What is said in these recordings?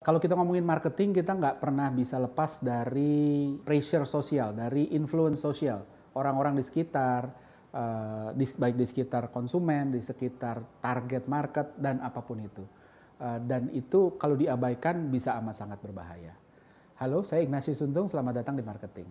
Kalau kita ngomongin marketing, kita nggak pernah bisa lepas dari pressure sosial, dari influence sosial. Orang-orang di sekitar, baik di sekitar konsumen, di sekitar target market, dan apapun itu. Dan itu kalau diabaikan bisa amat sangat berbahaya. Halo, saya Ignatius Untung, selamat datang di Marketing.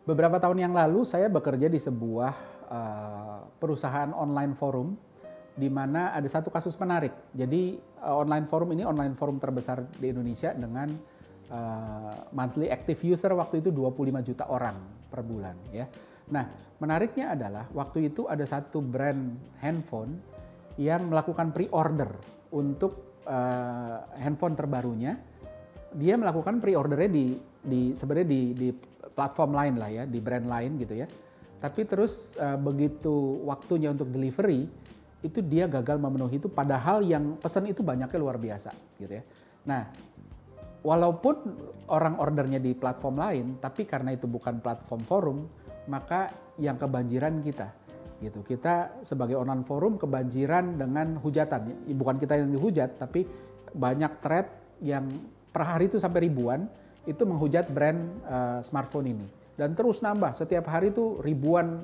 Beberapa tahun yang lalu saya bekerja di sebuah perusahaan online forum di mana ada satu kasus menarik. Jadi online forum ini online forum terbesar di Indonesia dengan monthly active user waktu itu 25 juta orang per bulan ya. Nah, menariknya adalah waktu itu ada satu brand handphone yang melakukan pre-order untuk handphone terbarunya. Dia melakukan pre-ordernya sebenarnya di platform lain lah ya, di brand lain gitu ya. Tapi terus begitu waktunya untuk delivery, itu dia gagal memenuhi itu padahal yang pesan itu banyaknya luar biasa gitu ya. Nah, walaupun orang ordernya di platform lain, tapi karena itu bukan platform forum, maka yang kebanjiran kita gitu. Kita sebagai online forum kebanjiran dengan hujatan. Bukan kita yang dihujat, tapi banyak thread yang per hari itu sampai ribuan itu menghujat brand smartphone ini, dan terus nambah setiap hari itu ribuan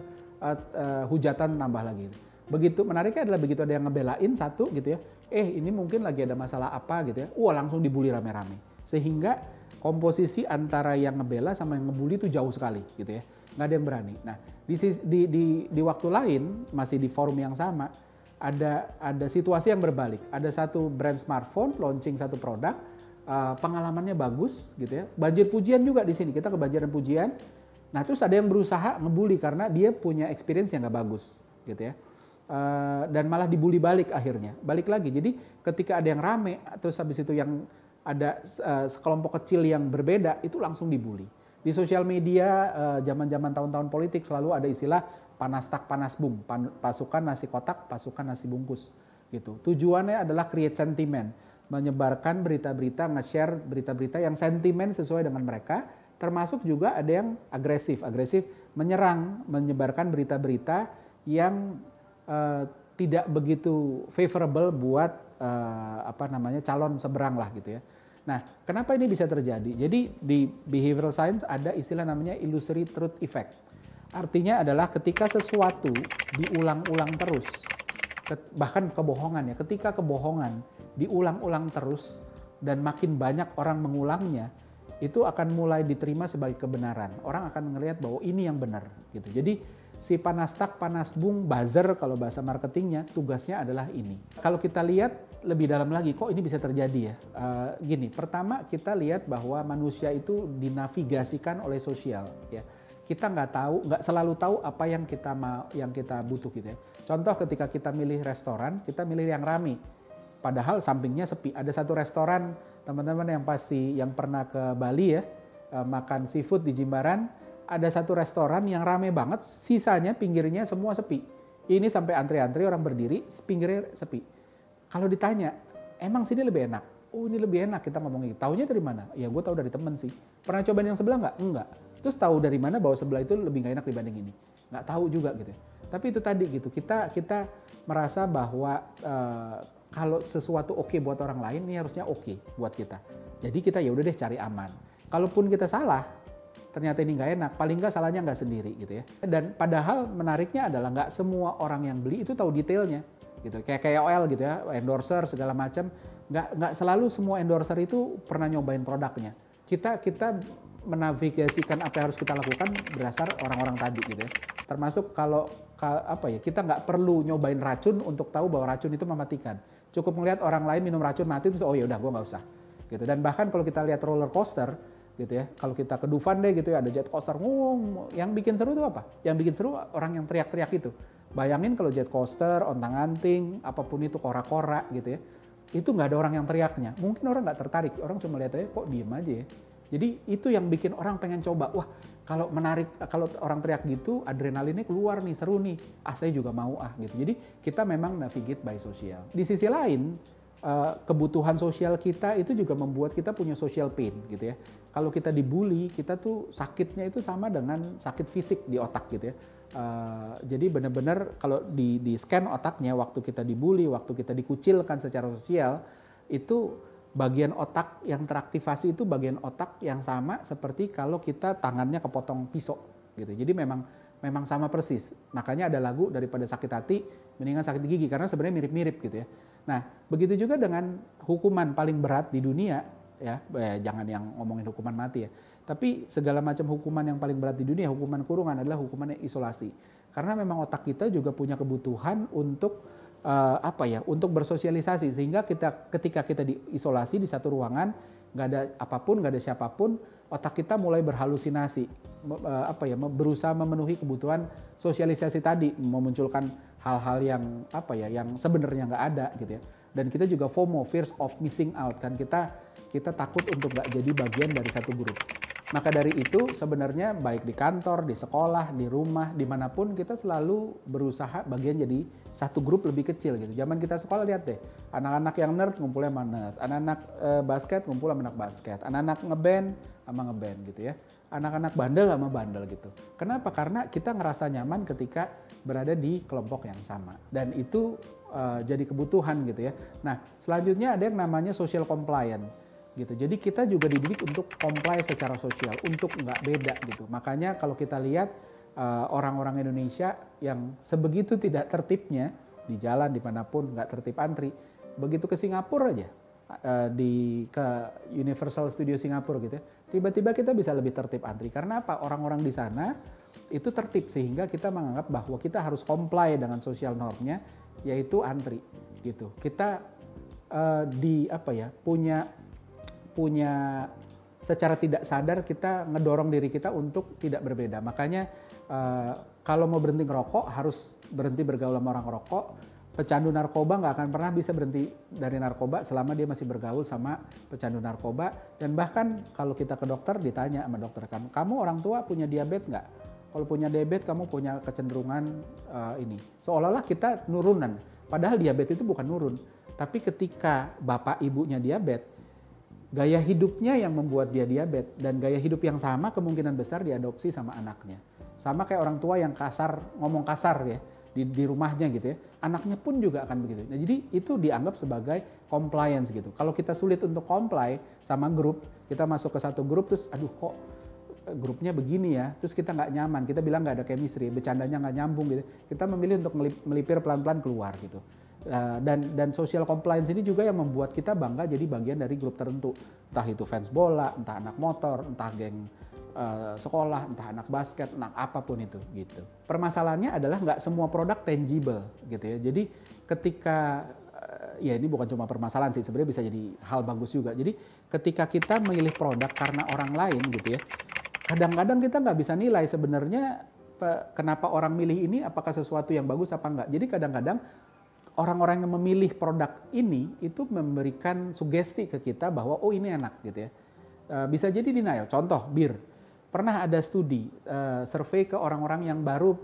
hujatan nambah lagi. Begitu menariknya adalah begitu ada yang ngebelain satu gitu ya, ini mungkin lagi ada masalah apa gitu ya, langsung dibully rame-rame, sehingga komposisi antara yang ngebela sama yang ngebully itu jauh sekali gitu ya, nggak ada yang berani. Nah di waktu lain masih di forum yang sama ada situasi yang berbalik, ada satu brand smartphone launching satu produk. Pengalamannya bagus gitu ya, banjir pujian juga di sini, kita kebanjiran pujian. Nah terus ada yang berusaha ngebully karena dia punya experience yang nggak bagus gitu ya, dan malah dibully balik akhirnya, balik lagi. Jadi ketika ada yang rame, terus habis itu yang ada sekelompok kecil yang berbeda itu langsung dibully. Di sosial media zaman-zaman tahun-tahun politik selalu ada istilah panas tak panas bung, pasukan nasi kotak, pasukan nasi bungkus gitu. Tujuannya adalah create sentiment, menyebarkan berita-berita, nge-share berita-berita yang sentimen sesuai dengan mereka, termasuk juga ada yang agresif menyerang, menyebarkan berita-berita yang tidak begitu favorable buat calon seberang lah gitu ya. Nah, kenapa ini bisa terjadi? Jadi di behavioral science ada istilah namanya illusory truth effect. Artinya adalah ketika sesuatu diulang-ulang terus, bahkan kebohongan ya, ketika kebohongan diulang-ulang terus dan makin banyak orang mengulangnya, itu akan mulai diterima sebagai kebenaran. Orang akan melihat bahwa ini yang benar gitu. Jadi si panas tak panas bung buzzer kalau bahasa marketingnya tugasnya adalah ini. Kalau kita lihat lebih dalam lagi, kok ini bisa terjadi ya? Gini, pertama kita lihat bahwa manusia itu dinavigasikan oleh sosial ya. Kita nggak selalu tahu apa yang kita butuh gitu ya. Contoh ketika kita milih restoran, kita milih yang rame. Padahal sampingnya sepi. Ada satu restoran, teman-teman yang pernah ke Bali ya, makan seafood di Jimbaran, ada satu restoran yang rame banget, sisanya pinggirnya semua sepi. Ini sampai antri-antri orang berdiri, pinggirnya sepi. Kalau ditanya, emang sini lebih enak? Oh ini lebih enak, kita ngomongin. Taunya dari mana? Ya gue tahu dari temen sih. Pernah cobain yang sebelah nggak? Enggak. Terus tahu dari mana bahwa sebelah itu lebih nggak enak dibanding ini? Nggak tahu juga gitu. Tapi itu tadi gitu, kita merasa bahwa kalau sesuatu oke buat orang lain, ini harusnya oke buat kita. Jadi kita ya udah deh cari aman. Kalaupun kita salah, ternyata ini nggak enak, paling nggak salahnya nggak sendiri gitu ya. Dan padahal menariknya adalah nggak semua orang yang beli itu tahu detailnya gitu. Kayak KOL gitu ya, endorser segala macam. Nggak selalu semua endorser itu pernah nyobain produknya. Kita menavigasikan apa yang harus kita lakukan berdasar orang-orang tadi gitu ya. Termasuk kita nggak perlu nyobain racun untuk tahu bahwa racun itu mematikan. Cukup melihat orang lain minum racun mati terus ya udah gue nggak usah gitu. Dan bahkan kalau kita lihat roller coaster gitu ya, kalau kita ke Dufan deh gitu ya, ada jet coaster, yang bikin seru itu apa? Yang bikin seru orang yang teriak-teriak itu. Bayangin kalau jet coaster, ontang-anting, apapun itu, kora-kora gitu ya, itu nggak ada orang yang teriaknya. Mungkin orang nggak tertarik, orang cuma lihat aja kok diem aja ya. Jadi itu yang bikin orang pengen coba, wah kalau menarik, kalau orang teriak gitu, adrenalinnya keluar nih, seru nih, saya juga mau gitu. Jadi kita memang navigate by sosial. Di sisi lain, kebutuhan sosial kita itu juga membuat kita punya social pain gitu ya. Kalau kita dibully, kita tuh sakitnya itu sama dengan sakit fisik di otak gitu ya. Jadi benar-benar kalau di scan otaknya waktu kita dibully, waktu kita dikucilkan secara sosial, itu bagian otak yang teraktivasi itu bagian otak yang sama seperti kalau kita tangannya kepotong pisau gitu. Jadi memang sama persis. Makanya ada lagu daripada sakit hati mendingan sakit gigi karena sebenarnya mirip-mirip gitu ya. Nah, begitu juga dengan hukuman paling berat di dunia ya, jangan yang ngomongin hukuman mati ya. Tapi segala macam hukuman yang paling berat di dunia, hukuman kurungan adalah hukuman isolasi. Karena memang otak kita juga punya kebutuhan untuk untuk bersosialisasi, sehingga ketika kita diisolasi di satu ruangan, nggak ada apapun, nggak ada siapapun, otak kita mulai berhalusinasi, berusaha memenuhi kebutuhan sosialisasi tadi, memunculkan hal-hal yang yang sebenarnya nggak ada gitu ya. Dan kita juga FOMO, fear of missing out, kan kita takut untuk nggak jadi bagian dari satu grup. Maka dari itu sebenarnya baik di kantor, di sekolah, di rumah, dimanapun kita selalu berusaha bagian jadi satu grup lebih kecil gitu. Zaman kita sekolah lihat deh, anak-anak yang nerd ngumpulnya sama nerd, anak-anak basket ngumpul sama anak basket, anak-anak ngeband sama ngeband gitu ya, anak-anak bandel sama bandel gitu. Kenapa? Karena kita ngerasa nyaman ketika berada di kelompok yang sama dan itu jadi kebutuhan gitu ya. Nah selanjutnya ada yang namanya social compliance gitu. Jadi kita juga dididik untuk comply secara sosial, untuk nggak beda gitu. Makanya kalau kita lihat orang-orang Indonesia yang sebegitu tidak tertibnya di jalan dimanapun nggak tertib antri, begitu ke Singapura aja, ke Universal Studio Singapura gitu ya, tiba-tiba kita bisa lebih tertib antri. Karena apa? Orang-orang di sana itu tertib sehingga kita menganggap bahwa kita harus comply dengan sosial normnya, yaitu antri gitu. Kita punya secara tidak sadar kita ngedorong diri kita untuk tidak berbeda. Makanya kalau mau berhenti ngerokok harus berhenti bergaul sama orang ngerokok. Pecandu narkoba nggak akan pernah bisa berhenti dari narkoba selama dia masih bergaul sama pecandu narkoba. Dan bahkan kalau kita ke dokter ditanya sama dokter, kamu orang tua punya diabetes nggak? Kalau punya diabetes kamu punya kecenderungan ini. Seolah-olah kita nurunan. Padahal diabetes itu bukan nurun. Tapi ketika bapak ibunya diabetes, gaya hidupnya yang membuat dia diabetes, dan gaya hidup yang sama kemungkinan besar diadopsi sama anaknya. Sama kayak orang tua yang ngomong kasar ya di rumahnya gitu ya, anaknya pun juga akan begitu. Nah, jadi itu dianggap sebagai compliance gitu. Kalau kita sulit untuk comply sama grup, kita masuk ke satu grup terus aduh kok grupnya begini ya, terus kita nggak nyaman, kita bilang nggak ada chemistry, bercandanya nggak nyambung gitu. Kita memilih untuk melipir pelan-pelan keluar gitu. Dan social compliance ini juga yang membuat kita bangga jadi bagian dari grup tertentu, entah itu fans bola, entah anak motor, entah geng sekolah, entah anak basket, entah apapun itu gitu. Permasalahannya adalah nggak semua produk tangible gitu ya. Jadi ketika ya ini bukan cuma permasalahan sih, sebenarnya bisa jadi hal bagus juga. Jadi ketika kita memilih produk karena orang lain gitu ya, kadang-kadang kita nggak bisa nilai sebenarnya kenapa orang milih ini, apakah sesuatu yang bagus apa enggak. Jadi kadang-kadang orang-orang yang memilih produk ini itu memberikan sugesti ke kita bahwa oh ini enak gitu ya. Bisa jadi denial. Contoh bir. Pernah ada studi survei ke orang-orang yang baru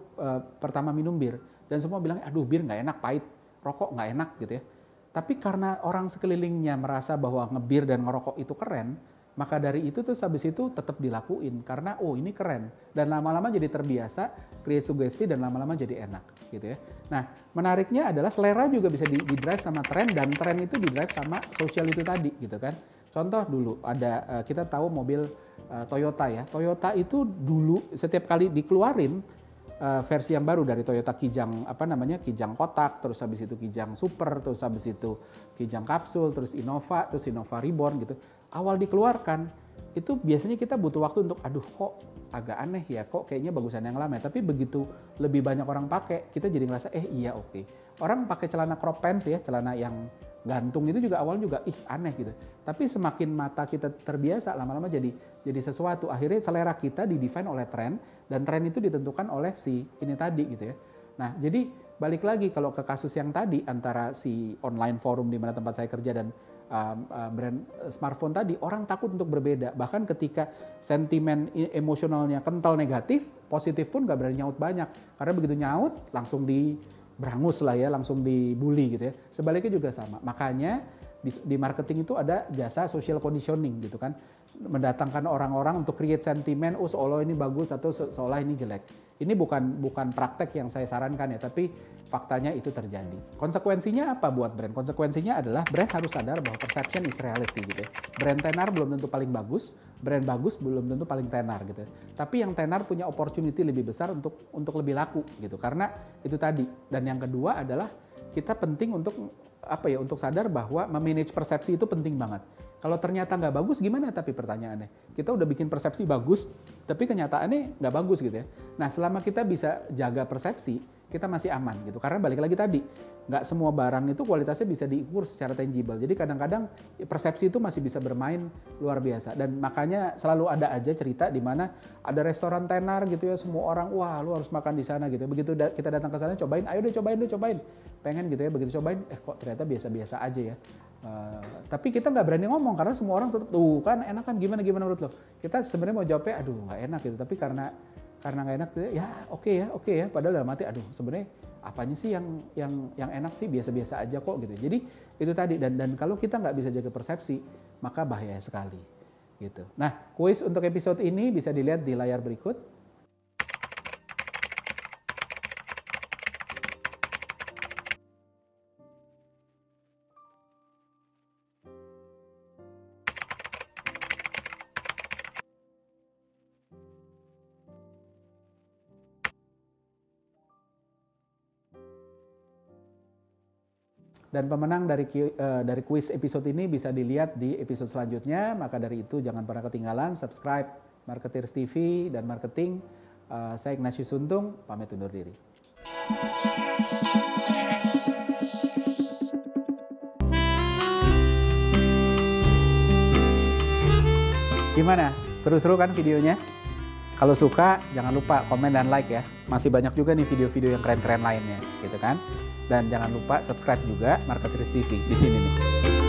pertama minum bir dan semua bilang aduh bir nggak enak, pahit, rokok nggak enak gitu ya. Tapi karena orang sekelilingnya merasa bahwa ngebir dan ngerokok itu keren, maka dari itu terus habis itu tetap dilakuin karena oh ini keren dan lama-lama jadi terbiasa, create sugesti dan lama-lama jadi enak gitu ya. Nah menariknya adalah selera juga bisa di-drive sama tren dan tren itu di-drive sama sosial itu tadi gitu kan. Contoh dulu ada kita tahu mobil Toyota ya. Toyota itu dulu setiap kali dikeluarin versi yang baru dari Toyota Kijang Kijang kotak, terus habis itu Kijang Super, terus habis itu Kijang kapsul, terus Innova Reborn gitu. Awal dikeluarkan itu biasanya kita butuh waktu untuk aduh kok agak aneh ya, kok kayaknya bagusan yang lama ya. Tapi begitu lebih banyak orang pakai, kita jadi ngerasa iya oke. Orang pakai celana crop pants ya, celana yang gantung itu juga awalnya juga aneh gitu. Tapi semakin mata kita terbiasa lama-lama jadi sesuatu. Akhirnya selera kita didefine oleh tren dan tren itu ditentukan oleh si ini tadi gitu ya. Nah, jadi balik lagi kalau ke kasus yang tadi antara si online forum di mana tempat saya kerja dan brand smartphone tadi, orang takut untuk berbeda. Bahkan ketika sentimen emosionalnya kental negatif, positif pun nggak berani nyaut banyak. Karena begitu nyaut, langsung berangus lah ya, langsung dibully gitu ya. Sebaliknya juga sama. Makanya di marketing itu ada jasa social conditioning gitu kan, mendatangkan orang-orang untuk create sentimen, oh seolah ini bagus atau seolah ini jelek. Ini bukan praktek yang saya sarankan ya, tapi faktanya itu terjadi. Konsekuensinya apa buat brand? Konsekuensinya adalah brand harus sadar bahwa perception is reality gitu ya. Brand tenar belum tentu paling bagus, brand bagus belum tentu paling tenar gitu ya. Tapi yang tenar punya opportunity lebih besar untuk lebih laku gitu. Karena itu tadi. Dan yang kedua adalah kita penting untuk sadar bahwa memanage persepsi itu penting banget. Kalau ternyata nggak bagus gimana tapi pertanyaannya? Kita udah bikin persepsi bagus, tapi kenyataannya nggak bagus gitu ya. Nah selama kita bisa jaga persepsi, kita masih aman gitu. Karena balik lagi tadi, nggak semua barang itu kualitasnya bisa diukur secara tangible. Jadi kadang-kadang persepsi itu masih bisa bermain luar biasa. Dan makanya selalu ada aja cerita di mana ada restoran tenar gitu ya, semua orang, wah lu harus makan di sana gitu. Begitu kita datang ke sana, cobain, ayo deh cobain. Pengen gitu ya, begitu cobain, kok ternyata biasa-biasa aja ya. Tapi kita nggak berani ngomong karena semua orang tetap tuh kan enak kan gimana menurut lo. Kita sebenarnya mau jawabnya aduh nggak enak gitu, tapi karena nggak enak ya oke ya padahal dalam hati aduh sebenarnya apanya sih yang enak sih, biasa-biasa aja kok gitu. Jadi itu tadi, dan kalau kita nggak bisa jaga persepsi maka bahaya sekali gitu. Nah, kuis untuk episode ini bisa dilihat di layar berikut. Dan pemenang dari kuis episode ini bisa dilihat di episode selanjutnya. Maka dari itu jangan pernah ketinggalan, subscribe Marketers TV dan Marketing. Saya Ignatius Untung, pamit undur diri. Gimana? Seru-seru kan videonya? Kalau suka, jangan lupa komen dan like ya. Masih banyak juga nih video-video yang keren-keren lainnya, gitu kan? Dan jangan lupa subscribe juga Marketers TV di sini nih.